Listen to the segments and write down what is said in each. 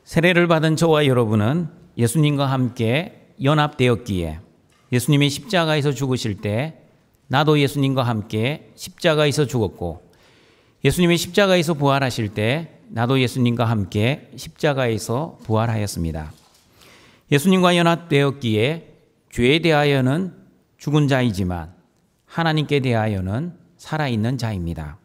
세례를 받은 저와 여러분은 예수님과 함께 연합되었기에 예수님이 십자가에서 죽으실 때 나도 예수님과 함께 십자가에서 죽었고, 예수님이 십자가에서 부활하실 때 나도 예수님과 함께 십자가에서 부활하였습니다. 예수님과 연합되었기에 죄에 대하여는 죽은 자이지만 하나님께 대하여는 살아있는 자입니다.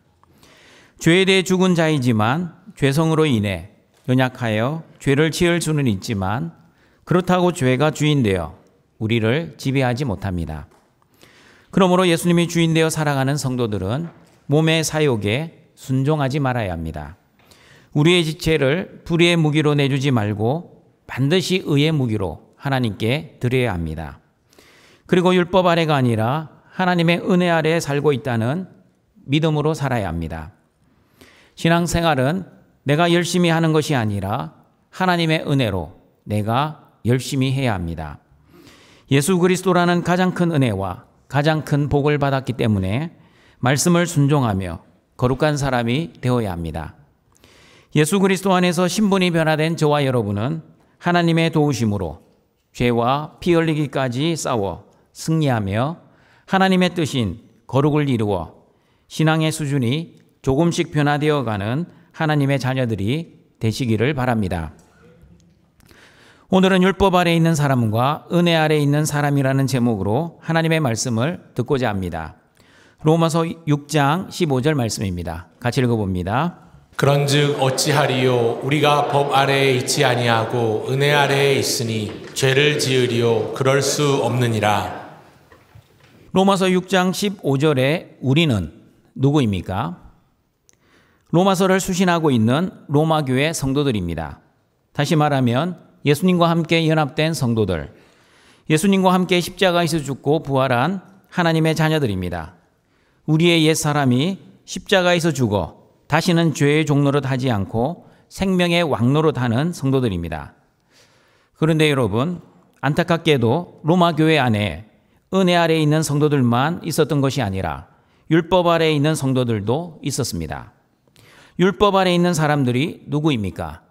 죄에 대해 죽은 자이지만 죄성으로 인해 연약하여 죄를 지을 수는 있지만 그렇다고 죄가 주인되어 우리를 지배하지 못합니다. 그러므로 예수님이 주인되어 살아가는 성도들은 몸의 사욕에 순종하지 말아야 합니다. 우리의 지체를 불의의 무기로 내주지 말고 반드시 의의 무기로 하나님께 드려야 합니다. 그리고 율법 아래가 아니라 하나님의 은혜 아래에 살고 있다는 믿음으로 살아야 합니다. 신앙생활은 내가 열심히 하는 것이 아니라 하나님의 은혜로 내가 열심히 해야 합니다. 예수 그리스도라는 가장 큰 은혜와 가장 큰 복을 받았기 때문에 말씀을 순종하며 거룩한 사람이 되어야 합니다. 예수 그리스도 안에서 신분이 변화된 저와 여러분은 하나님의 도우심으로 죄와 피 흘리기까지 싸워 승리하며 하나님의 뜻인 거룩을 이루어 신앙의 수준이 조금씩 변화되어가는 하나님의 자녀들이 되시기를 바랍니다. 오늘은 율법 아래에 있는 사람과 은혜 아래에 있는 사람이라는 제목으로 하나님의 말씀을 듣고자 합니다. 로마서 6장 15절 말씀입니다. 같이 읽어봅니다. 그런즉 어찌하리요? 우리가 법 아래에 있지 아니하고 은혜 아래에 있으니 죄를 지으리요? 그럴 수 없느니라. 로마서 6장 15절에 우리는 누구입니까? 로마서를 수신하고 있는 로마교회 성도들입니다. 다시 말하면 예수님과 함께 연합된 성도들, 예수님과 함께 십자가에서 죽고 부활한 하나님의 자녀들입니다. 우리의 옛사람이 십자가에서 죽어 다시는 죄의 종노릇 하지 않고 생명의 왕노릇 하는 성도들입니다. 그런데 여러분, 안타깝게도 로마교회 안에 은혜 아래에 있는 성도들만 있었던 것이 아니라 율법 아래에 있는 성도들도 있었습니다. 율법 아래에 있는 사람들이 누구입니까?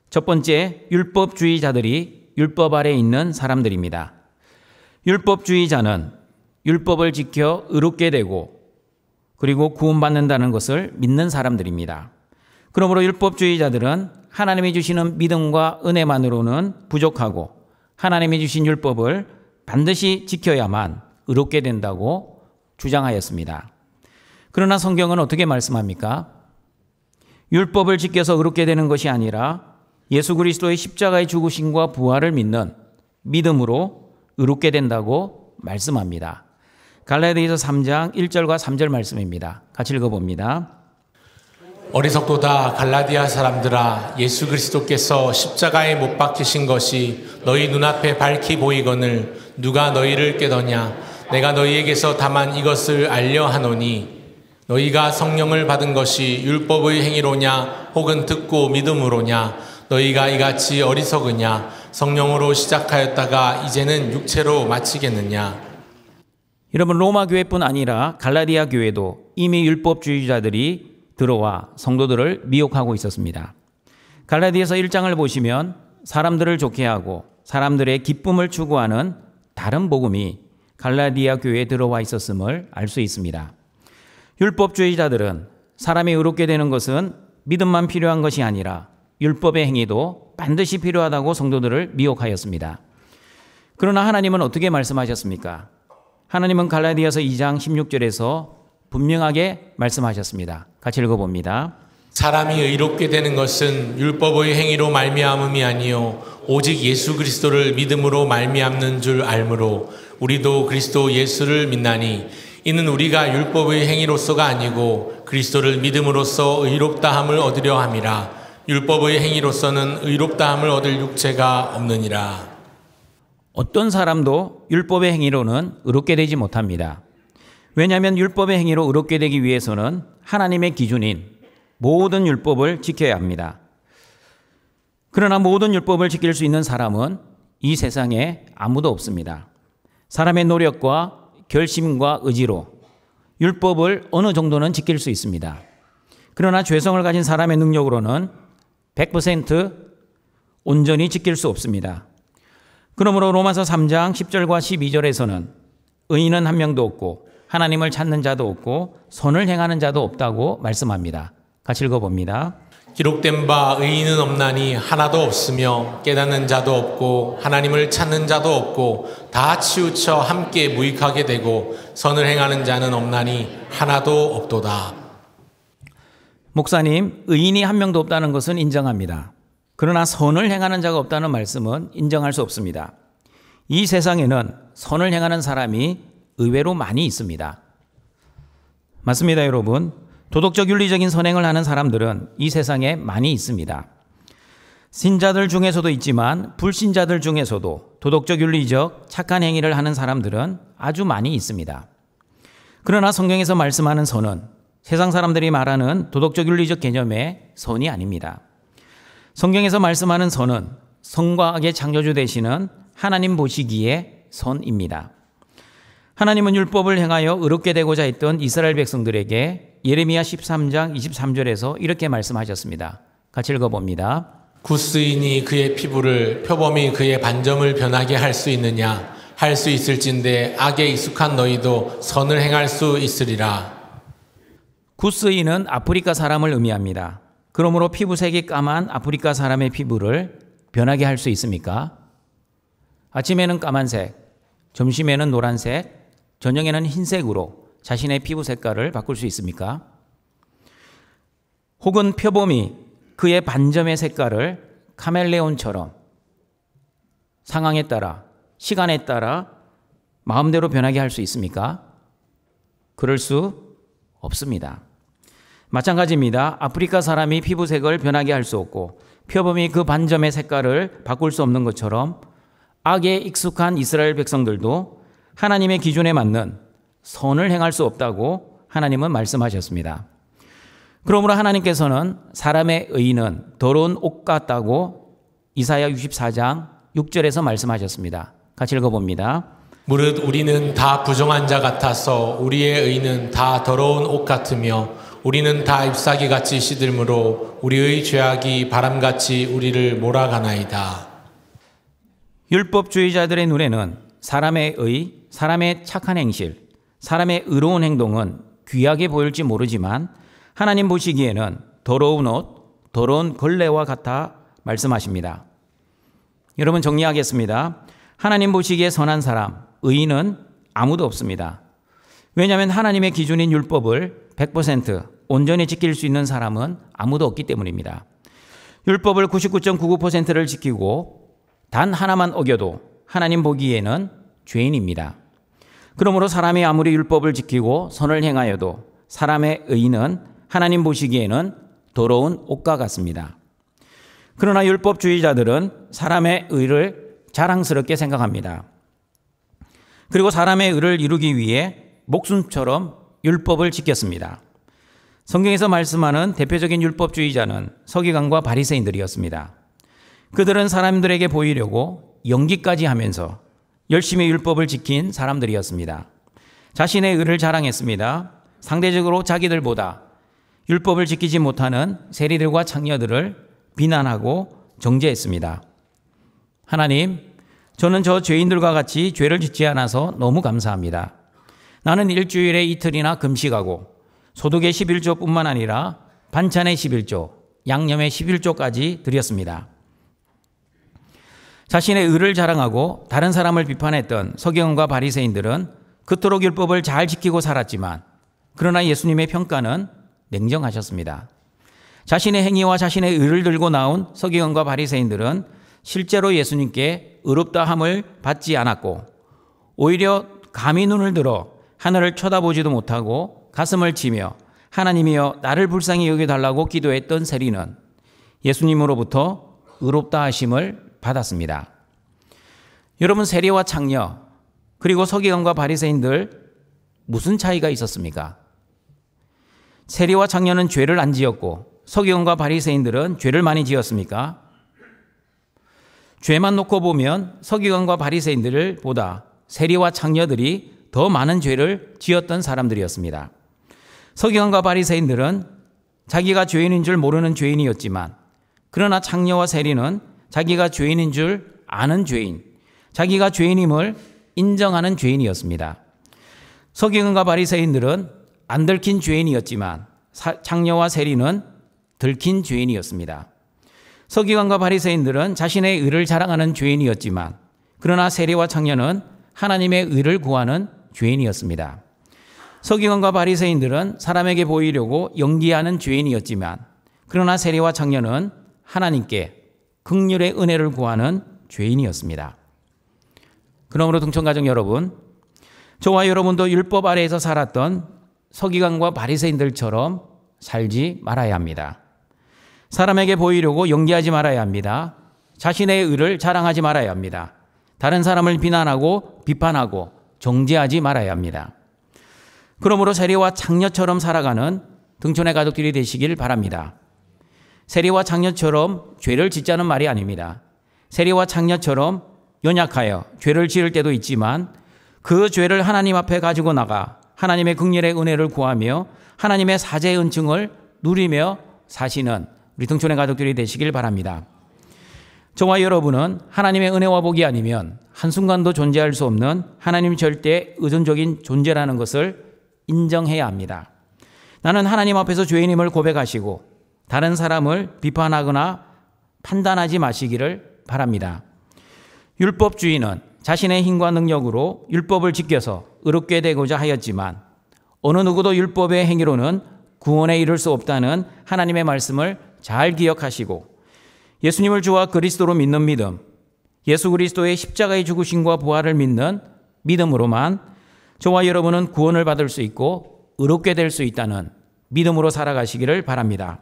첫 번째, 율법주의자들이 율법 아래에 있는 사람들입니다. 율법주의자는 율법을 지켜 의롭게 되고 그리고 구원받는다는 것을 믿는 사람들입니다. 그러므로 율법주의자들은 하나님이 주시는 믿음과 은혜만으로는 부족하고 하나님이 주신 율법을 반드시 지켜야만 의롭게 된다고 주장하였습니다. 그러나 성경은 어떻게 말씀합니까? 율법을 지켜서 의롭게 되는 것이 아니라 예수 그리스도의 십자가의 죽으심과 부활을 믿는 믿음으로 의롭게 된다고 말씀합니다. 갈라디아서 3장 1절과 3절 말씀입니다. 같이 읽어봅니다. 어리석도다 갈라디아 사람들아, 예수 그리스도께서 십자가에 못 박히신 것이 너희 눈앞에 밝히 보이거늘 누가 너희를 깨더냐? 내가 너희에게서 다만 이것을 알려 하노니 너희가 성령을 받은 것이 율법의 행위로냐 혹은 듣고 믿음으로냐? 너희가 이같이 어리석으냐? 성령으로 시작하였다가 이제는 육체로 마치겠느냐? 여러분, 로마 교회뿐 아니라 갈라디아 교회도 이미 율법주의자들이 들어와 성도들을 미혹하고 있었습니다. 갈라디아서 1장을 보시면 사람들을 좋게 하고 사람들의 기쁨을 추구하는 다른 복음이 갈라디아 교회에 들어와 있었음을 알 수 있습니다. 율법주의자들은 사람이 의롭게 되는 것은 믿음만 필요한 것이 아니라 율법의 행위도 반드시 필요하다고 성도들을 미혹하였습니다. 그러나 하나님은 어떻게 말씀하셨습니까? 하나님은 갈라디아서 2장 16절에서 분명하게 말씀하셨습니다. 같이 읽어봅니다. 사람이 의롭게 되는 것은 율법의 행위로 말미암음이 아니요 오직 예수 그리스도를 믿음으로 말미암는 줄 알므로 우리도 그리스도 예수를 믿나니 이는 우리가 율법의 행위로서가 아니고 그리스도를 믿음으로써 의롭다함을 얻으려 함이라. 율법의 행위로서는 의롭다함을 얻을 육체가 없느니라. 어떤 사람도 율법의 행위로는 의롭게 되지 못합니다. 왜냐하면 율법의 행위로 의롭게 되기 위해서는 하나님의 기준인 모든 율법을 지켜야 합니다. 그러나 모든 율법을 지킬 수 있는 사람은 이 세상에 아무도 없습니다. 사람의 노력과 결심과 의지로 율법을 어느 정도는 지킬 수 있습니다. 그러나 죄성을 가진 사람의 능력으로는 100% 온전히 지킬 수 없습니다. 그러므로 로마서 3장 10절과 12절에서는 의인은 한 명도 없고 하나님을 찾는 자도 없고 선을 행하는 자도 없다고 말씀합니다. 같이 읽어봅니다. 기록된 바 의인은 없나니 하나도 없으며 깨닫는 자도 없고 하나님을 찾는 자도 없고 다 치우쳐 함께 무익하게 되고 선을 행하는 자는 없나니 하나도 없도다. 목사님, 의인이 한 명도 없다는 것은 인정합니다. 그러나 선을 행하는 자가 없다는 말씀은 인정할 수 없습니다. 이 세상에는 선을 행하는 사람이 의외로 많이 있습니다. 맞습니다, 여러분. 도덕적 윤리적인 선행을 하는 사람들은 이 세상에 많이 있습니다. 신자들 중에서도 있지만 불신자들 중에서도 도덕적 윤리적 착한 행위를 하는 사람들은 아주 많이 있습니다. 그러나 성경에서 말씀하는 선은 세상 사람들이 말하는 도덕적 윤리적 개념의 선이 아닙니다. 성경에서 말씀하는 선은 선과 악의 창조주 되시는 하나님 보시기에 선입니다. 하나님은 율법을 행하여 의롭게 되고자 했던 이스라엘 백성들에게 예레미야 13장 23절에서 이렇게 말씀하셨습니다. 같이 읽어봅니다. 구스인이 그의 피부를 표범이 그의 반점을 변하게 할 수 있느냐? 할 수 있을진데 악에 익숙한 너희도 선을 행할 수 있으리라. 구스인은 아프리카 사람을 의미합니다. 그러므로 피부색이 까만 아프리카 사람의 피부를 변하게 할 수 있습니까? 아침에는 까만색, 점심에는 노란색, 저녁에는 흰색으로 자신의 피부 색깔을 바꿀 수 있습니까? 혹은 표범이 그의 반점의 색깔을 카멜레온처럼 상황에 따라, 시간에 따라 마음대로 변하게 할 수 있습니까? 그럴 수 없습니다. 마찬가지입니다. 아프리카 사람이 피부색을 변하게 할 수 없고 표범이 그 반점의 색깔을 바꿀 수 없는 것처럼 악에 익숙한 이스라엘 백성들도 하나님의 기준에 맞는 선을 행할 수 없다고 하나님은 말씀하셨습니다. 그러므로 하나님께서는 사람의 의인은 더러운 옷 같다고 이사야 64장 6절에서 말씀하셨습니다. 같이 읽어봅니다. 무릇 우리는 다 부정한 자 같아서 우리의 의는 다 더러운 옷 같으며 우리는 다 잎사귀같이 시들므로 우리의 죄악이 바람같이 우리를 몰아가나이다. 율법주의자들의 눈에는 사람의 의, 사람의 착한 행실, 사람의 의로운 행동은 귀하게 보일지 모르지만 하나님 보시기에는 더러운 옷, 더러운 걸레와 같아 말씀하십니다. 여러분 정리하겠습니다. 하나님 보시기에 선한 사람, 의인은 아무도 없습니다. 왜냐하면 하나님의 기준인 율법을 100% 온전히 지킬 수 있는 사람은 아무도 없기 때문입니다. 율법을 99.99%를 지키고 단 하나만 어겨도 하나님 보기에는 죄인입니다. 그러므로 사람이 아무리 율법을 지키고 선을 행하여도 사람의 의는 하나님 보시기에는 더러운 옷과 같습니다. 그러나 율법주의자들은 사람의 의를 자랑스럽게 생각합니다. 그리고 사람의 의를 이루기 위해 목숨처럼 율법을 지켰습니다. 성경에서 말씀하는 대표적인 율법주의자는 서기관과 바리새인들이었습니다. 그들은 사람들에게 보이려고 연기까지 하면서 열심히 율법을 지킨 사람들이었습니다. 자신의 의를 자랑했습니다. 상대적으로 자기들보다 율법을 지키지 못하는 세리들과 창녀들을 비난하고 정죄했습니다. 하나님, 저는 저 죄인들과 같이 죄를 짓지 않아서 너무 감사합니다. 나는 일주일에 이틀이나 금식하고 소득의 11조뿐만 아니라 반찬의 11조, 양념의 11조까지 드렸습니다. 자신의 의를 자랑하고 다른 사람을 비판했던 서기관과 바리새인들은 그토록 율법을 잘 지키고 살았지만 그러나 예수님의 평가는 냉정하셨습니다. 자신의 행위와 자신의 의를 들고 나온 서기관과 바리새인들은 실제로 예수님께 의롭다함을 받지 않았고 오히려 감히 눈을 들어 하늘을 쳐다보지도 못하고 가슴을 치며 하나님이여 나를 불쌍히 여겨달라고 기도했던 세리는 예수님으로부터 의롭다 하심을 받았습니다. 여러분, 세리와 창녀 그리고 서기관과 바리새인들 무슨 차이가 있었습니까? 세리와 창녀는 죄를 안 지었고 서기관과 바리새인들은 죄를 많이 지었습니까? 죄만 놓고 보면 서기관과 바리새인들보다 세리와 창녀들이 더 많은 죄를 지었던 사람들이었습니다. 서기관과 바리새인들은 자기가 죄인인 줄 모르는 죄인이었지만 그러나 창녀와 세리는 자기가 죄인인 줄 아는 죄인, 자기가 죄인임을 인정하는 죄인이었습니다. 서기관과 바리새인들은 안 들킨 죄인이었지만 창녀와 세리는 들킨 죄인이었습니다. 서기관과 바리새인들은 자신의 의를 자랑하는 죄인이었지만 그러나 세리와 창녀는 하나님의 의를 구하는 죄인이었습니다. 서기관과 바리새인들은 사람에게 보이려고 연기하는 죄인이었지만 그러나 세리와 창녀는 하나님께 긍휼의 은혜를 구하는 죄인이었습니다. 그러므로 등촌가족 여러분, 저와 여러분도 율법 아래에서 살았던 서기관과 바리새인들처럼 살지 말아야 합니다. 사람에게 보이려고 연기하지 말아야 합니다. 자신의 의를 자랑하지 말아야 합니다. 다른 사람을 비난하고 비판하고 정죄하지 말아야 합니다. 그러므로 세리와 창녀처럼 살아가는 등촌의 가족들이 되시길 바랍니다. 세리와 창녀처럼 죄를 짓자는 말이 아닙니다. 세리와 창녀처럼 연약하여 죄를 지을 때도 있지만 그 죄를 하나님 앞에 가지고 나가 하나님의 긍휼의 은혜를 구하며 하나님의 사죄의 은총을 누리며 사시는 우리 등촌의 가족들이 되시길 바랍니다. 저와 여러분은 하나님의 은혜와 복이 아니면 한순간도 존재할 수 없는 하나님 절대 의존적인 존재라는 것을 인정해야 합니다. 나는 하나님 앞에서 죄인임을 고백하시고 다른 사람을 비판하거나 판단하지 마시기를 바랍니다. 율법주의는 자신의 힘과 능력으로 율법을 지켜서 의롭게 되고자 하였지만 어느 누구도 율법의 행위로는 구원에 이를 수 없다는 하나님의 말씀을 잘 기억하시고 예수님을 주와 그리스도로 믿는 믿음, 예수 그리스도의 십자가의 죽으심과 부활을 믿는 믿음으로만 저와 여러분은 구원을 받을 수 있고 의롭게 될 수 있다는 믿음으로 살아가시기를 바랍니다.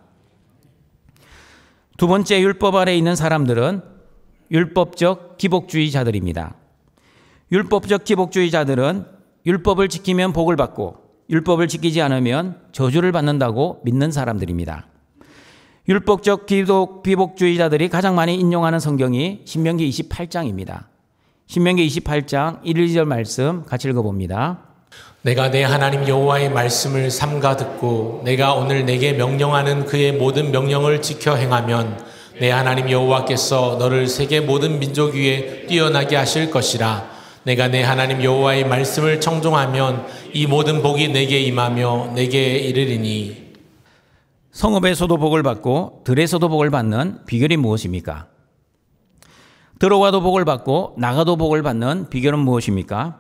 두 번째, 율법 아래에 있는 사람들은 율법적 기복주의자들입니다. 율법적 기복주의자들은 율법을 지키면 복을 받고 율법을 지키지 않으면 저주를 받는다고 믿는 사람들입니다. 율법적 기복주의자들이 가장 많이 인용하는 성경이 신명기 28장입니다. 신명기 28장 1, 2절 말씀 같이 읽어봅니다. 내가 내 하나님 여호와의 말씀을 삼가 듣고 내가 오늘 내게 명령하는 그의 모든 명령을 지켜 행하면 내 하나님 여호와께서 너를 세계 모든 민족 위에 뛰어나게 하실 것이라. 내가 내 하나님 여호와의 말씀을 청종하면 이 모든 복이 내게 임하며 내게 이르리니. 성읍에서도 복을 받고 들에서도 복을 받는 비결이 무엇입니까? 들어와도 복을 받고 나가도 복을 받는 비결은 무엇입니까?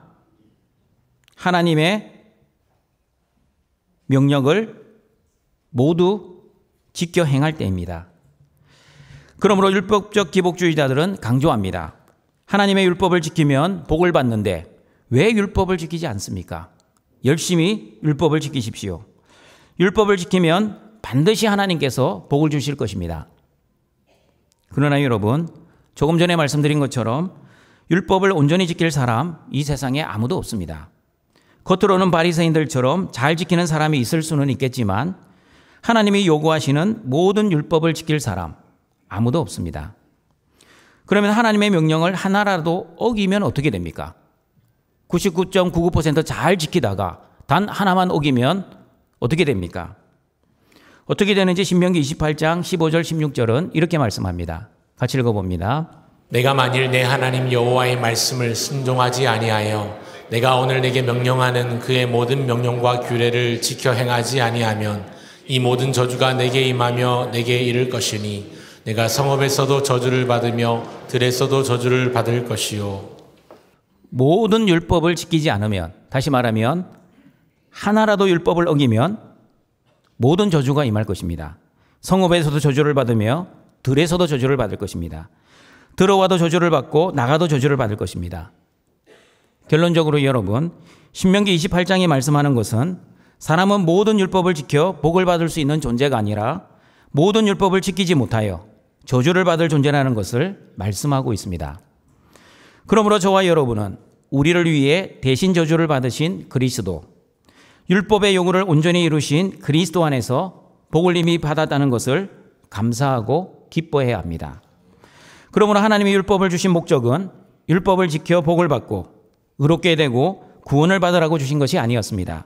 하나님의 명령을 모두 지켜 행할 때입니다. 그러므로 율법적 기복주의자들은 강조합니다. 하나님의 율법을 지키면 복을 받는데 왜 율법을 지키지 않습니까? 열심히 율법을 지키십시오. 율법을 지키면 반드시 하나님께서 복을 주실 것입니다. 그러나 여러분, 조금 전에 말씀드린 것처럼 율법을 온전히 지킬 사람 이 세상에 아무도 없습니다. 겉으로는 바리새인들처럼 잘 지키는 사람이 있을 수는 있겠지만 하나님이 요구하시는 모든 율법을 지킬 사람 아무도 없습니다. 그러면 하나님의 명령을 하나라도 어기면 어떻게 됩니까? 99.99% 잘 지키다가 단 하나만 어기면 어떻게 됩니까? 어떻게 되는지 신명기 28장 15절 16절은 이렇게 말씀합니다. 같이 읽어봅니다. 내가 만일 내 하나님 여호와의 말씀을 순종하지 아니하여 내가 오늘 내게 명령하는 그의 모든 명령과 규례를 지켜 행하지 아니하면 이 모든 저주가 내게 임하며 내게 이를 것이니 내가 성읍에서도 저주를 받으며 들에서도 저주를 받을 것이요. 모든 율법을 지키지 않으면, 다시 말하면 하나라도 율법을 어기면 모든 저주가 임할 것입니다. 성읍에서도 저주를 받으며 들에서도 저주를 받을 것입니다. 들어와도 저주를 받고 나가도 저주를 받을 것입니다. 결론적으로 여러분, 신명기 28장이 말씀하는 것은 사람은 모든 율법을 지켜 복을 받을 수 있는 존재가 아니라 모든 율법을 지키지 못하여 저주를 받을 존재라는 것을 말씀하고 있습니다. 그러므로 저와 여러분은 우리를 위해 대신 저주를 받으신 그리스도, 율법의 요구를 온전히 이루신 그리스도 안에서 복을 이미 받았다는 것을 감사하고 기뻐해야 합니다. 그러므로 하나님이 율법을 주신 목적은 율법을 지켜 복을 받고 의롭게 되고 구원을 받으라고 주신 것이 아니었습니다.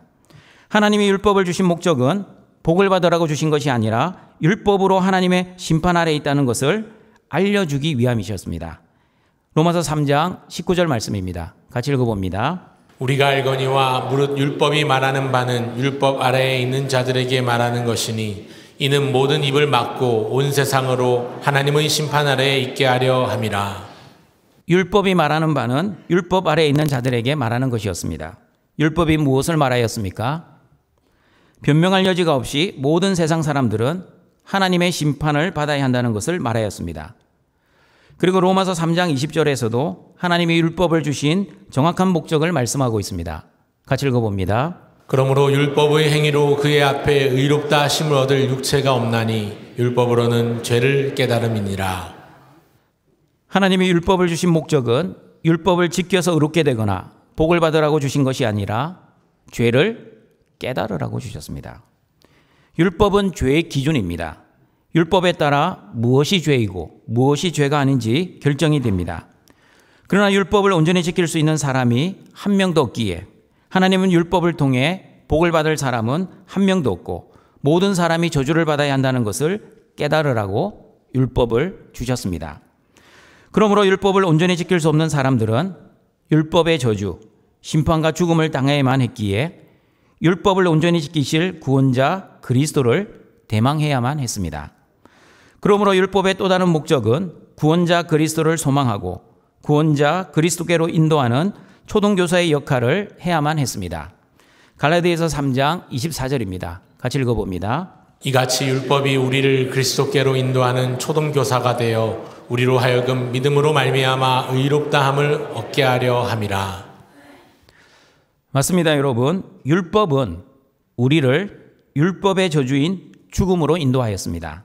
하나님이 율법을 주신 목적은 복을 받으라고 주신 것이 아니라 율법으로 하나님의 심판 아래에 있다는 것을 알려주기 위함이셨습니다. 로마서 3장 19절 말씀입니다. 같이 읽어봅니다. 우리가 알거니와 무릇 율법이 말하는 바는 율법 아래에 있는 자들에게 말하는 것이니 이는 모든 입을 막고 온 세상으로 하나님의 심판 아래에 있게 하려 함이라. 율법이 말하는 바는 율법 아래에 있는 자들에게 말하는 것이었습니다. 율법이 무엇을 말하였습니까? 변명할 여지가 없이 모든 세상 사람들은 하나님의 심판을 받아야 한다는 것을 말하였습니다. 그리고 로마서 3장 20절에서도 하나님이 율법을 주신 정확한 목적을 말씀하고 있습니다. 같이 읽어봅니다. 그러므로 율법의 행위로 그의 앞에 의롭다 하심을 얻을 육체가 없나니 율법으로는 죄를 깨달음이니라. 하나님이 율법을 주신 목적은 율법을 지켜서 의롭게 되거나 복을 받으라고 주신 것이 아니라 죄를 깨달으라고 주셨습니다. 율법은 죄의 기준입니다. 율법에 따라 무엇이 죄이고 무엇이 죄가 아닌지 결정이 됩니다. 그러나 율법을 온전히 지킬 수 있는 사람이 한 명도 없기에 하나님은 율법을 통해 복을 받을 사람은 한 명도 없고 모든 사람이 저주를 받아야 한다는 것을 깨달으라고 율법을 주셨습니다. 그러므로 율법을 온전히 지킬 수 없는 사람들은 율법의 저주, 심판과 죽음을 당해야만 했기에 율법을 온전히 지키실 구원자 그리스도를 대망해야만 했습니다. 그러므로 율법의 또 다른 목적은 구원자 그리스도를 소망하고 구원자 그리스도께로 인도하는 초등교사의 역할을 해야만 했습니다. 갈라디아서 3장 24절입니다. 같이 읽어봅니다. 이같이 율법이 우리를 그리스도께로 인도하는 초등교사가 되어 우리로 하여금 믿음으로 말미암아 의롭다함을 얻게 하려 함이라. 맞습니다, 여러분. 율법은 우리를 율법의 저주인 죽음으로 인도하였습니다.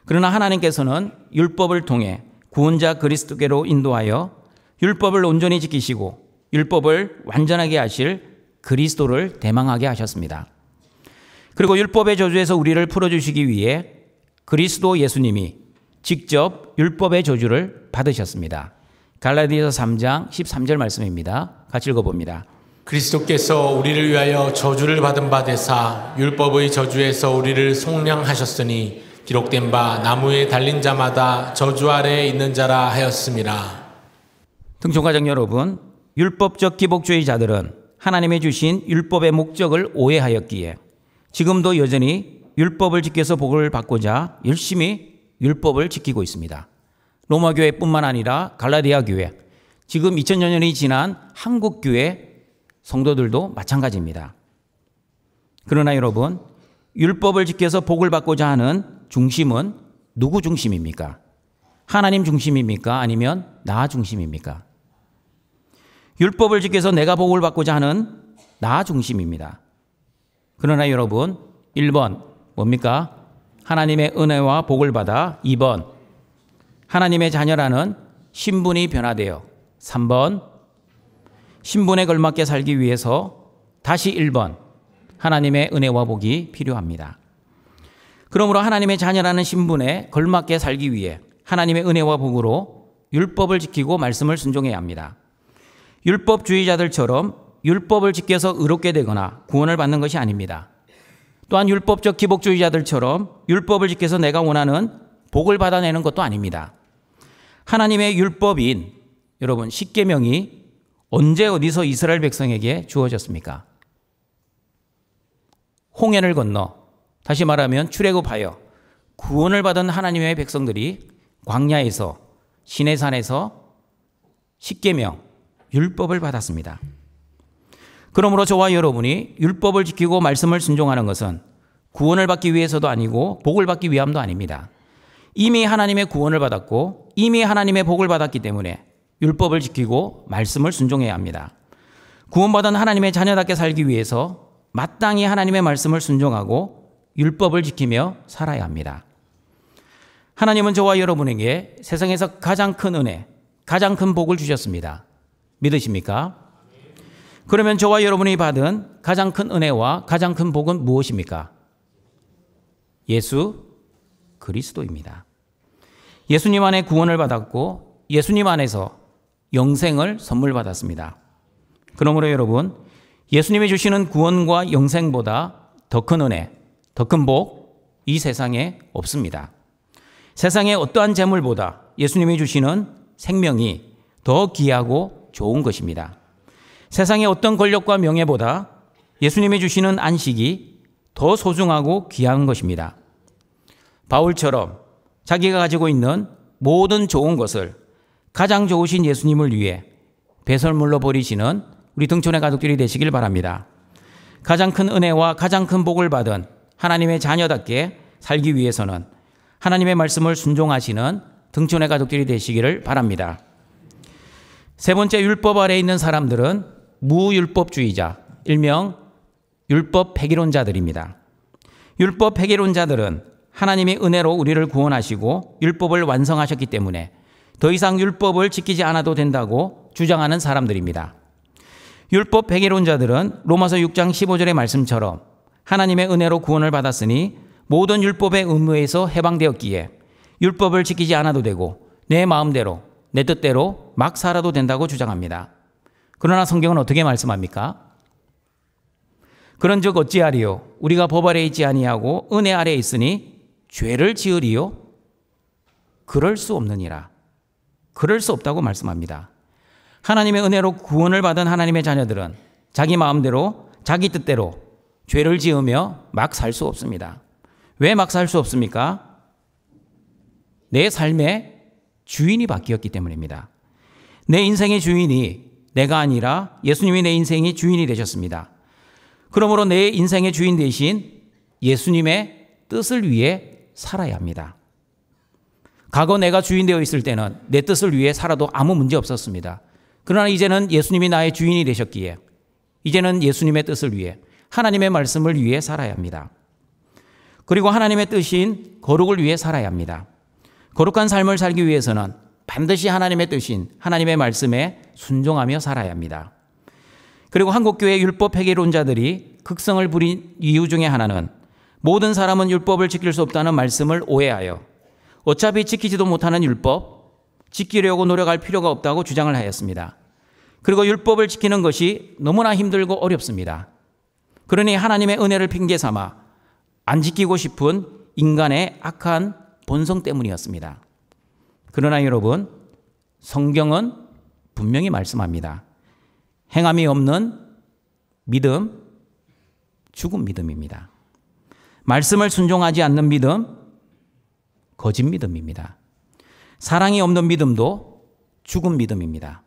그러나 하나님께서는 율법을 통해 구원자 그리스도께로 인도하여 율법을 온전히 지키시고 율법을 완전하게 하실 그리스도를 대망하게 하셨습니다. 그리고 율법의 저주에서 우리를 풀어주시기 위해 그리스도 예수님이 직접 율법의 저주를 받으셨습니다. 갈라디아서 3장 13절 말씀입니다. 같이 읽어봅니다. 그리스도께서 우리를 위하여 저주를 받은 바 되사 율법의 저주에서 우리를 속량하셨으니 기록된 바 나무에 달린 자마다 저주 아래에 있는 자라 하였음이라. 등촌가족 여러분, 율법적 기복주의자들은 하나님이 주신 율법의 목적을 오해하였기에 지금도 여전히 율법을 지켜서 복을 받고자 열심히 율법을 지키고 있습니다. 로마 교회뿐만 아니라 갈라디아 교회, 지금 2000여 년이 지난 한국 교회 성도들도 마찬가지입니다. 그러나 여러분, 율법을 지켜서 복을 받고자 하는 중심은 누구 중심입니까? 하나님 중심입니까? 아니면 나 중심입니까? 율법을 지켜서 내가 복을 받고자 하는 나 중심입니다. 그러나 여러분, 1번 뭡니까? 하나님의 은혜와 복을 받아. 2번 하나님의 자녀라는 신분이 변화되어. 3번 신분에 걸맞게 살기 위해서. 다시 1번 하나님의 은혜와 복이 필요합니다. 그러므로 하나님의 자녀라는 신분에 걸맞게 살기 위해 하나님의 은혜와 복으로 율법을 지키고 말씀을 순종해야 합니다. 율법주의자들처럼 율법을 지켜서 의롭게 되거나 구원을 받는 것이 아닙니다. 또한 율법적 기복주의자들처럼 율법을 지켜서 내가 원하는 복을 받아내는 것도 아닙니다. 하나님의 율법인 여러분 십계명이 언제 어디서 이스라엘 백성에게 주어졌습니까? 홍해를 건너, 다시 말하면 출애굽하여 구원을 받은 하나님의 백성들이 광야에서 시내산에서 십계명 율법을 받았습니다. 그러므로 저와 여러분이 율법을 지키고 말씀을 순종하는 것은 구원을 받기 위해서도 아니고 복을 받기 위함도 아닙니다. 이미 하나님의 구원을 받았고 이미 하나님의 복을 받았기 때문에 율법을 지키고 말씀을 순종해야 합니다. 구원받은 하나님의 자녀답게 살기 위해서 마땅히 하나님의 말씀을 순종하고 율법을 지키며 살아야 합니다. 하나님은 저와 여러분에게 세상에서 가장 큰 은혜, 가장 큰 복을 주셨습니다. 믿으십니까? 그러면 저와 여러분이 받은 가장 큰 은혜와 가장 큰 복은 무엇입니까? 예수 그리스도입니다. 예수님 안에 구원을 받았고 예수님 안에서 영생을 선물 받았습니다. 그러므로 여러분, 예수님이 주시는 구원과 영생보다 더 큰 은혜, 더 큰 복, 이 세상에 없습니다. 세상의 어떠한 재물보다 예수님이 주시는 생명이 더 귀하고 좋은 것입니다. 세상의 어떤 권력과 명예보다 예수님이 주시는 안식이 더 소중하고 귀한 것입니다. 바울처럼 자기가 가지고 있는 모든 좋은 것을 가장 좋으신 예수님을 위해 배설물로 버리시는 우리 등촌의 가족들이 되시길 바랍니다. 가장 큰 은혜와 가장 큰 복을 받은 하나님의 자녀답게 살기 위해서는 하나님의 말씀을 순종하시는 등촌의 가족들이 되시기를 바랍니다. 세 번째, 율법 아래에 있는 사람들은 무율법주의자, 일명 율법 폐기론자들입니다. 율법 폐기론자들은 하나님이 은혜로 우리를 구원하시고 율법을 완성하셨기 때문에 더 이상 율법을 지키지 않아도 된다고 주장하는 사람들입니다. 율법 폐기론자들은 로마서 6장 15절의 말씀처럼 하나님의 은혜로 구원을 받았으니 모든 율법의 의무에서 해방되었기에 율법을 지키지 않아도 되고 내 마음대로 내 뜻대로 막 살아도 된다고 주장합니다. 그러나 성경은 어떻게 말씀합니까? 그런즉 어찌하리요? 우리가 법 아래에 있지 아니하고 은혜 아래에 있으니 죄를 지으리요? 그럴 수 없느니라. 그럴 수 없다고 말씀합니다. 하나님의 은혜로 구원을 받은 하나님의 자녀들은 자기 마음대로 자기 뜻대로 죄를 지으며 막 살 수 없습니다. 왜 막 살 수 없습니까? 내 삶의 주인이 바뀌었기 때문입니다. 내 인생의 주인이 내가 아니라 예수님이 내 인생의 주인이 되셨습니다. 그러므로 내 인생의 주인 대신 예수님의 뜻을 위해 살아야 합니다. 과거 내가 주인 되어 있을 때는 내 뜻을 위해 살아도 아무 문제 없었습니다. 그러나 이제는 예수님이 나의 주인이 되셨기에 이제는 예수님의 뜻을 위해 하나님의 말씀을 위해 살아야 합니다. 그리고 하나님의 뜻인 거룩을 위해 살아야 합니다. 거룩한 삶을 살기 위해서는 반드시 하나님의 뜻인 하나님의 말씀에 순종하며 살아야 합니다. 그리고 한국교회 율법 폐기론자들이 극성을 부린 이유 중에 하나는 모든 사람은 율법을 지킬 수 없다는 말씀을 오해하여 어차피 지키지도 못하는 율법, 지키려고 노력할 필요가 없다고 주장을 하였습니다. 그리고 율법을 지키는 것이 너무나 힘들고 어렵습니다. 그러니 하나님의 은혜를 핑계 삼아 안 지키고 싶은 인간의 악한 본성 때문이었습니다. 그러나 여러분, 성경은 분명히 말씀합니다. 행함이 없는 믿음, 죽은 믿음입니다. 말씀을 순종하지 않는 믿음, 거짓 믿음입니다. 사랑이 없는 믿음도 죽은 믿음입니다.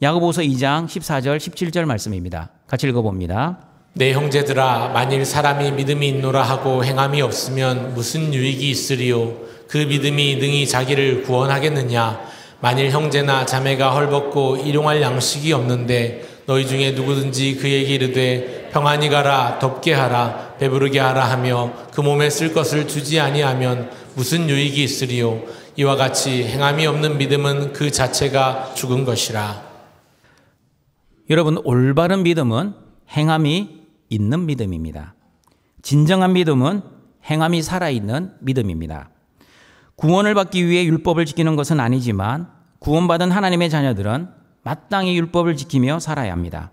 야고보서 2장 14절 17절 말씀입니다. 같이 읽어봅니다. 내 형제들아, 만일 사람이 믿음이 있노라 하고 행함이 없으면 무슨 유익이 있으리요? 그 믿음이 능히 자기를 구원하겠느냐? 만일 형제나 자매가 헐벗고 일용할 양식이 없는데 너희 중에 누구든지 그에게 이르되 평안히 가라, 덥게 하라, 배부르게 하라 하며 그 몸에 쓸 것을 주지 아니하면 무슨 유익이 있으리요? 이와 같이 행함이 없는 믿음은 그 자체가 죽은 것이라. 여러분, 올바른 믿음은 행함이 있는 믿음입니다. 진정한 믿음은 행함이 살아있는 믿음입니다. 구원을 받기 위해 율법을 지키는 것은 아니지만 구원받은 하나님의 자녀들은 마땅히 율법을 지키며 살아야 합니다.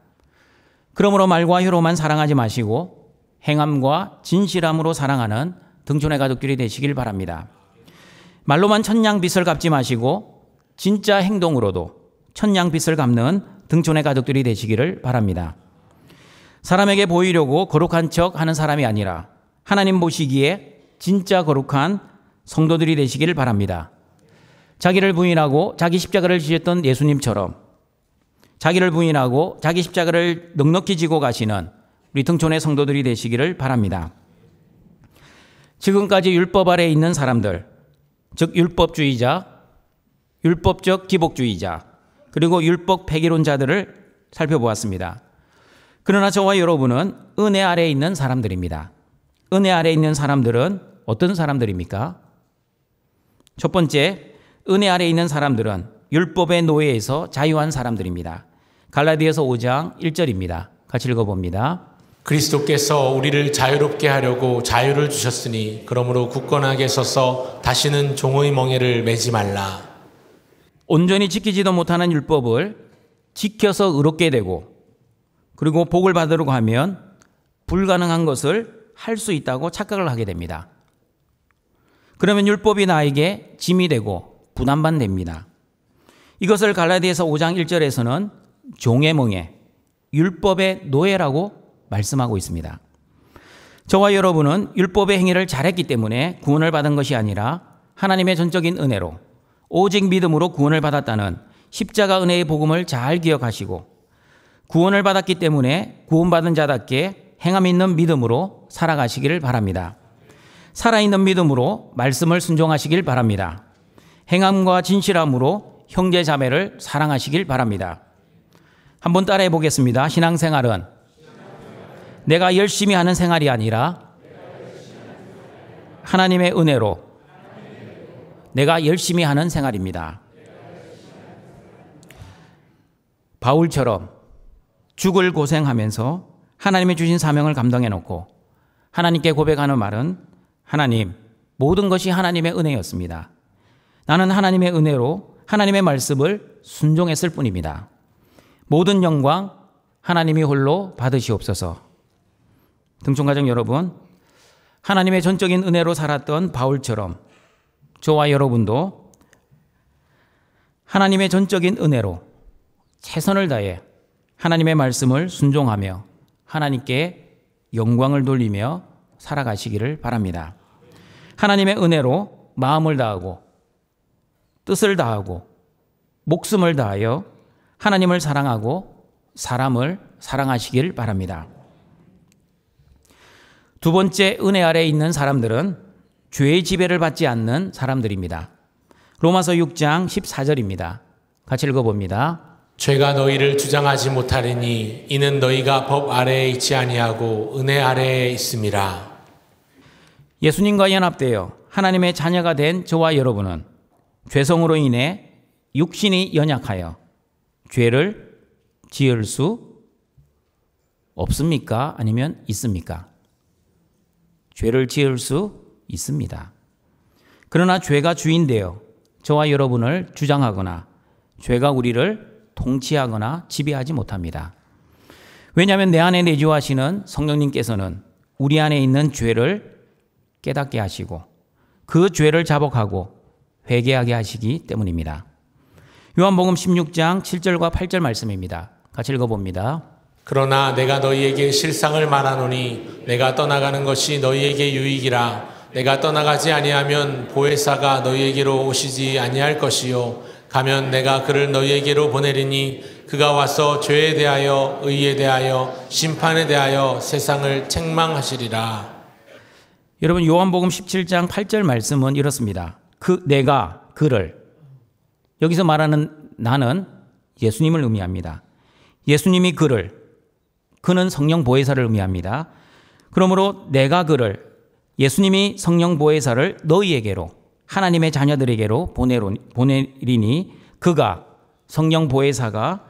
그러므로 말과 혀로만 사랑하지 마시고 행함과 진실함으로 사랑하는 등촌의 가족들이 되시길 바랍니다. 말로만 천냥빚을 갚지 마시고 진짜 행동으로도 천냥빚을 갚는 등촌의 가족들이 되시기를 바랍니다. 사람에게 보이려고 거룩한 척 하는 사람이 아니라 하나님 보시기에 진짜 거룩한 성도들이 되시기를 바랍니다. 자기를 부인하고 자기 십자가를 지셨던 예수님처럼 자기를 부인하고 자기 십자가를 넉넉히 지고 가시는 우리 등촌의 성도들이 되시기를 바랍니다. 지금까지 율법 아래에 있는 사람들, 즉 율법주의자, 율법적 기복주의자, 그리고 율법 폐기론자들을 살펴보았습니다. 그러나 저와 여러분은 은혜 아래에 있는 사람들입니다. 은혜 아래에 있는 사람들은 어떤 사람들입니까? 첫 번째, 은혜 아래에 있는 사람들은 율법의 노예에서 자유한 사람들입니다. 갈라디아서 5장 1절입니다. 같이 읽어봅니다. 그리스도께서 우리를 자유롭게 하려고 자유를 주셨으니 그러므로 굳건하게 서서 다시는 종의 멍에를 매지 말라. 온전히 지키지도 못하는 율법을 지켜서 의롭게 되고 그리고 복을 받으려고 하면 불가능한 것을 할 수 있다고 착각을 하게 됩니다. 그러면 율법이 나에게 짐이 되고 부담만 됩니다. 이것을 갈라디아서 5장 1절에서는 종의 멍에, 율법의 노예라고 말씀하고 있습니다. 저와 여러분은 율법의 행위를 잘했기 때문에 구원을 받은 것이 아니라 하나님의 전적인 은혜로 오직 믿음으로 구원을 받았다는 십자가 은혜의 복음을 잘 기억하시고 구원을 받았기 때문에 구원받은 자답게 행함 있는 믿음으로 살아가시기를 바랍니다. 살아있는 믿음으로 말씀을 순종하시길 바랍니다. 행함과 진실함으로 형제 자매를 사랑하시길 바랍니다. 한번 따라해 보겠습니다. 신앙생활은 내가 열심히 하는 생활이 아니라 하나님의 은혜로 내가 열심히 하는 생활입니다. 바울처럼 죽을 고생하면서 하나님의 주신 사명을 감당해 놓고 하나님께 고백하는 말은 하나님, 모든 것이 하나님의 은혜였습니다. 나는 하나님의 은혜로 하나님의 말씀을 순종했을 뿐입니다. 모든 영광 하나님이 홀로 받으시옵소서. 등촌가족 여러분, 하나님의 전적인 은혜로 살았던 바울처럼 저와 여러분도 하나님의 전적인 은혜로 최선을 다해 하나님의 말씀을 순종하며 하나님께 영광을 돌리며 살아가시기를 바랍니다. 하나님의 은혜로 마음을 다하고 뜻을 다하고 목숨을 다하여 하나님을 사랑하고 사람을 사랑하시길 바랍니다. 두 번째, 은혜 아래에 있는 사람들은 죄의 지배를 받지 않는 사람들입니다. 로마서 6장 14절입니다. 같이 읽어봅니다. 죄가 너희를 주장하지 못하리니 이는 너희가 법 아래에 있지 아니하고 은혜 아래에 있음이라. 예수님과 연합되어 하나님의 자녀가 된 저와 여러분은 죄성으로 인해 육신이 연약하여 죄를 지을 수 없습니까? 아니면 있습니까? 죄를 지을 수 있습니다. 그러나 죄가 주인되어 저와 여러분을 주장하거나 죄가 우리를 통치하거나 지배하지 못합니다. 왜냐하면 내 안에 내주하시는 성령님께서는 우리 안에 있는 죄를 깨닫게 하시고 그 죄를 자복하고 회개하게 하시기 때문입니다. 요한복음 16장 7절과 8절 말씀입니다. 같이 읽어봅니다. 그러나 내가 너희에게 실상을 말하노니 내가 떠나가는 것이 너희에게 유익이라. 내가 떠나가지 아니하면 보혜사가 너희에게로 오시지 아니할 것이요 가면 내가 그를 너희에게로 보내리니 그가 와서 죄에 대하여 의에 대하여 심판에 대하여 세상을 책망하시리라. 여러분, 요한복음 17장 8절 말씀은 이렇습니다. 내가 그를, 여기서 말하는 나는 예수님을 의미합니다. 예수님이 그는 성령 보혜사를 의미합니다. 그러므로 내가 예수님이 성령 보혜사를 너희에게로, 하나님의 자녀들에게로 보내리니 그가, 성령 보혜사가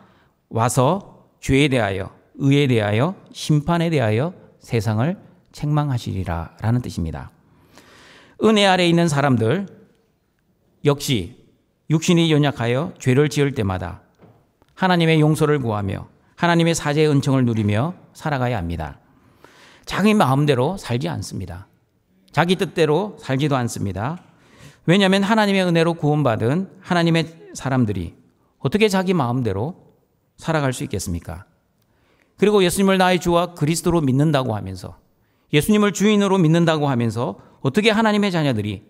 와서 죄에 대하여 의에 대하여 심판에 대하여 세상을 책망하시리라 라는 뜻입니다. 은혜 아래에 있는 사람들 역시 육신이 연약하여 죄를 지을 때마다 하나님의 용서를 구하며 하나님의 사죄의 은총을 누리며 살아가야 합니다. 자기 마음대로 살지 않습니다. 자기 뜻대로 살지도 않습니다. 왜냐하면 하나님의 은혜로 구원받은 하나님의 사람들이 어떻게 자기 마음대로 살아갈 수 있겠습니까? 그리고 예수님을 나의 주와 그리스도로 믿는다고 하면서, 예수님을 주인으로 믿는다고 하면서 어떻게 하나님의 자녀들이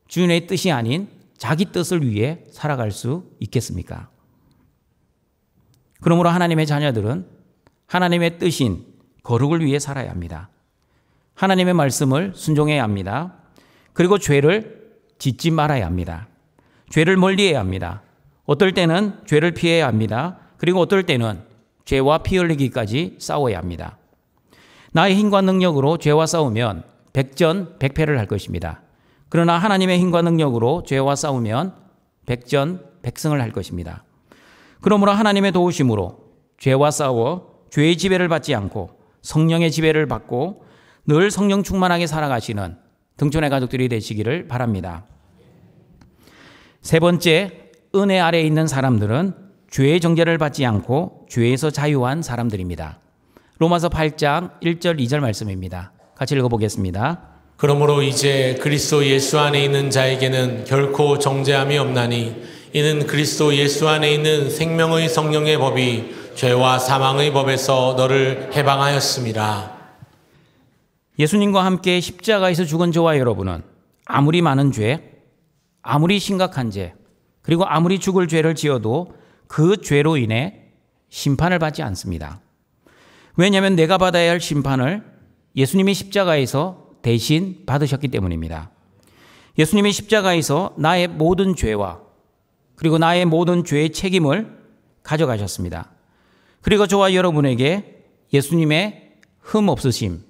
주인의 뜻이 아닌 자기 뜻을 위해 살아갈 수 있겠습니까? 그러므로 하나님의 자녀들은 하나님의 뜻인 거룩을 위해 살아야 합니다. 하나님의 말씀을 순종해야 합니다. 그리고 죄를 짓지 말아야 합니다. 죄를 멀리해야 합니다. 어떨 때는 죄를 피해야 합니다. 그리고 어떨 때는 죄와 피 흘리기까지 싸워야 합니다. 나의 힘과 능력으로 죄와 싸우면 백전백패를 할 것입니다. 그러나 하나님의 힘과 능력으로 죄와 싸우면 백전백승을 할 것입니다. 그러므로 하나님의 도우심으로 죄와 싸워 죄의 지배를 받지 않고 성령의 지배를 받고 늘 성령 충만하게 살아가시는 등촌의 가족들이 되시기를 바랍니다. 세 번째, 은혜 아래에 있는 사람들은 죄의 정죄를 받지 않고 죄에서 자유한 사람들입니다. 로마서 8장 1절 2절 말씀입니다. 같이 읽어보겠습니다. 그러므로 이제 그리스도 예수 안에 있는 자에게는 결코 정죄함이 없나니 이는 그리스도 예수 안에 있는 생명의 성령의 법이 죄와 사망의 법에서 너를 해방하였습니다. 예수님과 함께 십자가에서 죽은 저와 여러분은 아무리 많은 죄, 아무리 심각한 죄, 그리고 아무리 죽을 죄를 지어도 그 죄로 인해 심판을 받지 않습니다. 왜냐하면 내가 받아야 할 심판을 예수님이 십자가에서 대신 받으셨기 때문입니다. 예수님이 십자가에서 나의 모든 죄와 그리고 나의 모든 죄의 책임을 가져가셨습니다. 그리고 저와 여러분에게 예수님의 흠 없으심,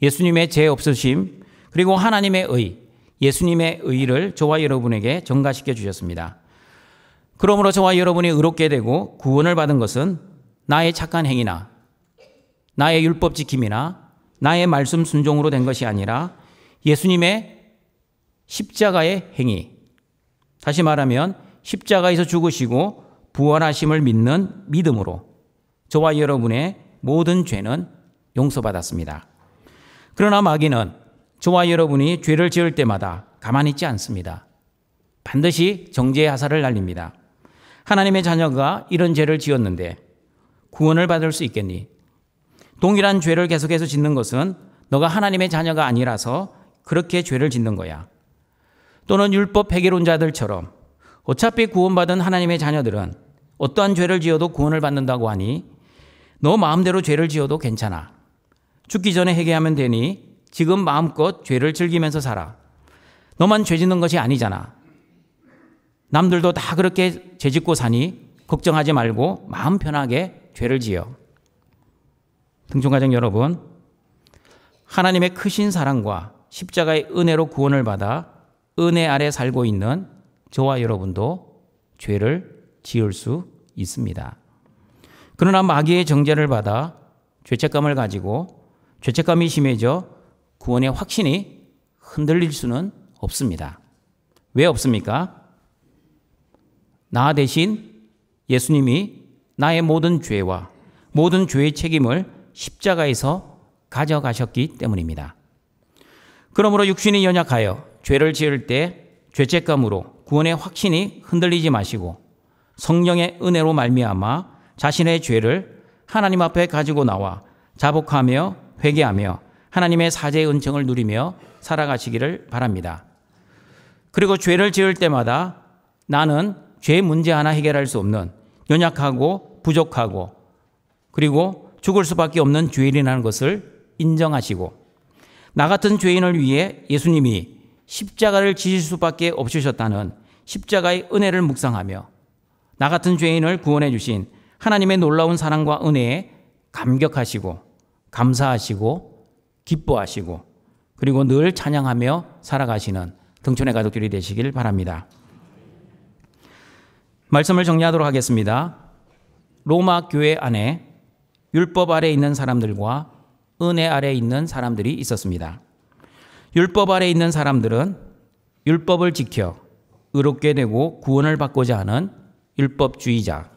예수님의 죄 없으심, 그리고 하나님의 의, 예수님의 의를 저와 여러분에게 전가시켜 주셨습니다. 그러므로 저와 여러분이 의롭게 되고 구원을 받은 것은 나의 착한 행위나 나의 율법 지킴이나 나의 말씀 순종으로 된 것이 아니라 예수님의 십자가의 행위, 다시 말하면 십자가에서 죽으시고 부활하심을 믿는 믿음으로 저와 여러분의 모든 죄는 용서받았습니다. 그러나 마귀는 저와 여러분이 죄를 지을 때마다 가만히 있지 않습니다. 반드시 정죄의 화살을 날립니다. 하나님의 자녀가 이런 죄를 지었는데 구원을 받을 수 있겠니? 동일한 죄를 계속해서 짓는 것은 너가 하나님의 자녀가 아니라서 그렇게 죄를 짓는 거야. 또는 율법 폐기론자들처럼 어차피 구원받은 하나님의 자녀들은 어떠한 죄를 지어도 구원을 받는다고 하니 너 마음대로 죄를 지어도 괜찮아. 죽기 전에 회개하면 되니 지금 마음껏 죄를 즐기면서 살아. 너만 죄 짓는 것이 아니잖아. 남들도 다 그렇게 죄 짓고 사니 걱정하지 말고 마음 편하게 죄를 지어. 등촌가정 여러분, 하나님의 크신 사랑과 십자가의 은혜로 구원을 받아 은혜 아래 살고 있는 저와 여러분도 죄를 지을 수 있습니다. 그러나 마귀의 정죄를 받아 죄책감을 가지고 죄책감이 심해져 구원의 확신이 흔들릴 수는 없습니다. 왜 없습니까? 나 대신 예수님이 나의 모든 죄와 모든 죄의 책임을 십자가에서 가져가셨기 때문입니다. 그러므로 육신이 연약하여 죄를 지을 때 죄책감으로 구원의 확신이 흔들리지 마시고 성령의 은혜로 말미암아 자신의 죄를 하나님 앞에 가지고 나와 자복하며 회개하며 하나님의 사죄의 은총을 누리며 살아가시기를 바랍니다. 그리고 죄를 지을 때마다 나는 죄 문제 하나 해결할 수 없는 연약하고 부족하고 그리고 죽을 수밖에 없는 죄인이라는 것을 인정하시고 나 같은 죄인을 위해 예수님이 십자가를 지실 수밖에 없으셨다는 십자가의 은혜를 묵상하며 나 같은 죄인을 구원해 주신 하나님의 놀라운 사랑과 은혜에 감격하시고 감사하시고 기뻐하시고 그리고 늘 찬양하며 살아가시는 등촌의 가족들이 되시길 바랍니다. 말씀을 정리하도록 하겠습니다. 로마 교회 안에 율법 아래 있는 사람들과 은혜 아래 있는 사람들이 있었습니다. 율법 아래 있는 사람들은 율법을 지켜 의롭게 되고 구원을 받고자 하는 율법주의자,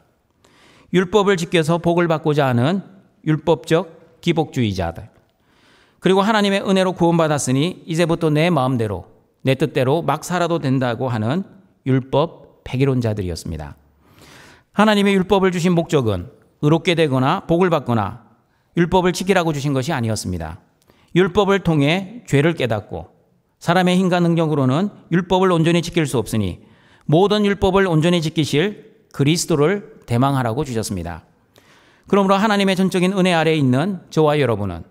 율법을 지켜서 복을 받고자 하는 율법적 기복주의자들, 그리고 하나님의 은혜로 구원받았으니 이제부터 내 마음대로 내 뜻대로 막 살아도 된다고 하는 율법 폐기론자들이었습니다. 하나님의 율법을 주신 목적은 의롭게 되거나 복을 받거나 율법을 지키라고 주신 것이 아니었습니다. 율법을 통해 죄를 깨닫고 사람의 힘과 능력으로는 율법을 온전히 지킬 수 없으니 모든 율법을 온전히 지키실 그리스도를 대망하라고 주셨습니다. 그러므로 하나님의 전적인 은혜 아래에 있는 저와 여러분은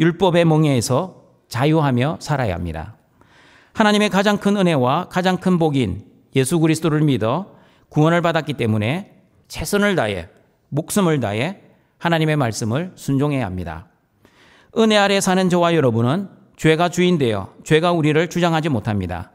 율법의 멍에에서 자유하며 살아야 합니다. 하나님의 가장 큰 은혜와 가장 큰 복인 예수 그리스도를 믿어 구원을 받았기 때문에 최선을 다해 목숨을 다해 하나님의 말씀을 순종해야 합니다. 은혜 아래 사는 저와 여러분은 죄가 주인되어 죄가 우리를 주장하지 못합니다.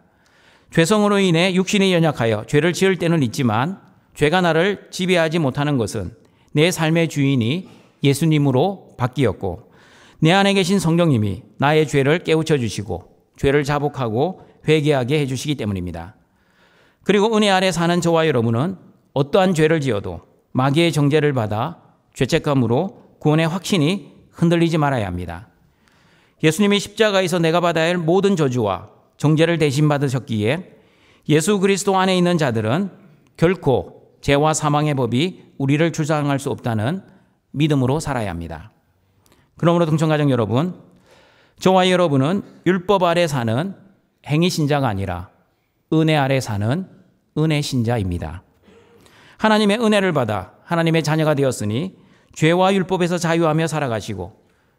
죄성으로 인해 육신이 연약하여 죄를 지을 때는 있지만 죄가 나를 지배하지 못하는 것은 내 삶의 주인이 예수님으로 바뀌었고 내 안에 계신 성령님이 나의 죄를 깨우쳐 주시고 죄를 자복하고 회개하게 해주시기 때문입니다. 그리고 은혜 아래 사는 저와 여러분은 어떠한 죄를 지어도 마귀의 정죄를 받아 죄책감으로 구원의 확신이 흔들리지 말아야 합니다. 예수님이 십자가에서 내가 받아야 할 모든 저주와 정죄를 대신 받으셨기에 예수 그리스도 안에 있는 자들은 결코 죄와 사망의 법이 우리를 주장할 수 없다는 믿음으로 살아야 합니다. 그러므로 등촌가족 여러분, 저와 여러분은 율법 아래 사는 행위 신자가 아니라 은혜 아래 사는 은혜 신자입니다. 하나님의 은혜를 받아 하나님의 자녀가 되었으니 죄와 율법에서 자유하며 살아가시고,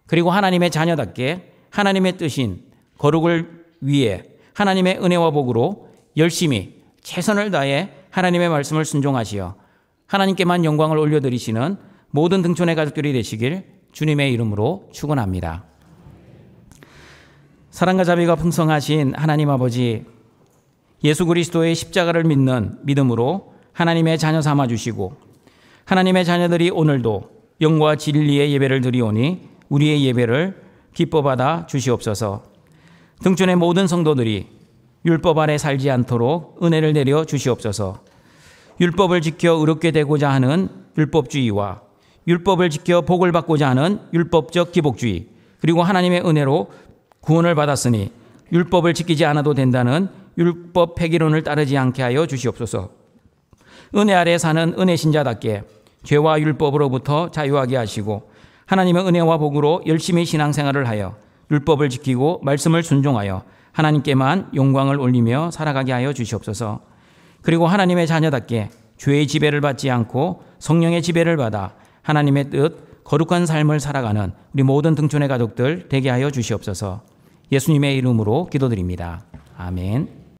그리고 하나님의 자녀답게 하나님의 뜻인 거룩을 위해 하나님의 은혜와 복으로 열심히 최선을 다해 하나님의 말씀을 순종하시어 하나님께만 영광을 올려드리시는 모든 등촌의 가족들이 되시길 주님의 이름으로 축원합니다. 사랑과 자비가 풍성하신 하나님 아버지, 예수 그리스도의 십자가를 믿는 믿음으로 하나님의 자녀 삼아 주시고, 하나님의 자녀들이 오늘도 영과 진리의 예배를 드리오니 우리의 예배를 기뻐 받아 주시옵소서. 등촌의 모든 성도들이 율법 아래 살지 않도록 은혜를 내려 주시옵소서. 율법을 지켜 의롭게 되고자 하는 율법주의와 율법을 지켜 복을 받고자 하는 율법적 기복주의, 그리고 하나님의 은혜로 구원을 받았으니 율법을 지키지 않아도 된다는 율법 폐기론을 따르지 않게 하여 주시옵소서. 은혜 아래 사는 은혜 신자답게 죄와 율법으로부터 자유하게 하시고 하나님의 은혜와 복으로 열심히 신앙생활을 하여 율법을 지키고 말씀을 순종하여 하나님께만 영광을 올리며 살아가게 하여 주시옵소서. 그리고 하나님의 자녀답게 죄의 지배를 받지 않고 성령의 지배를 받아 하나님의 뜻 거룩한 삶을 살아가는 우리 모든 등촌의 가족들 되게 하여 주시옵소서. 예수님의 이름으로 기도드립니다. 아멘.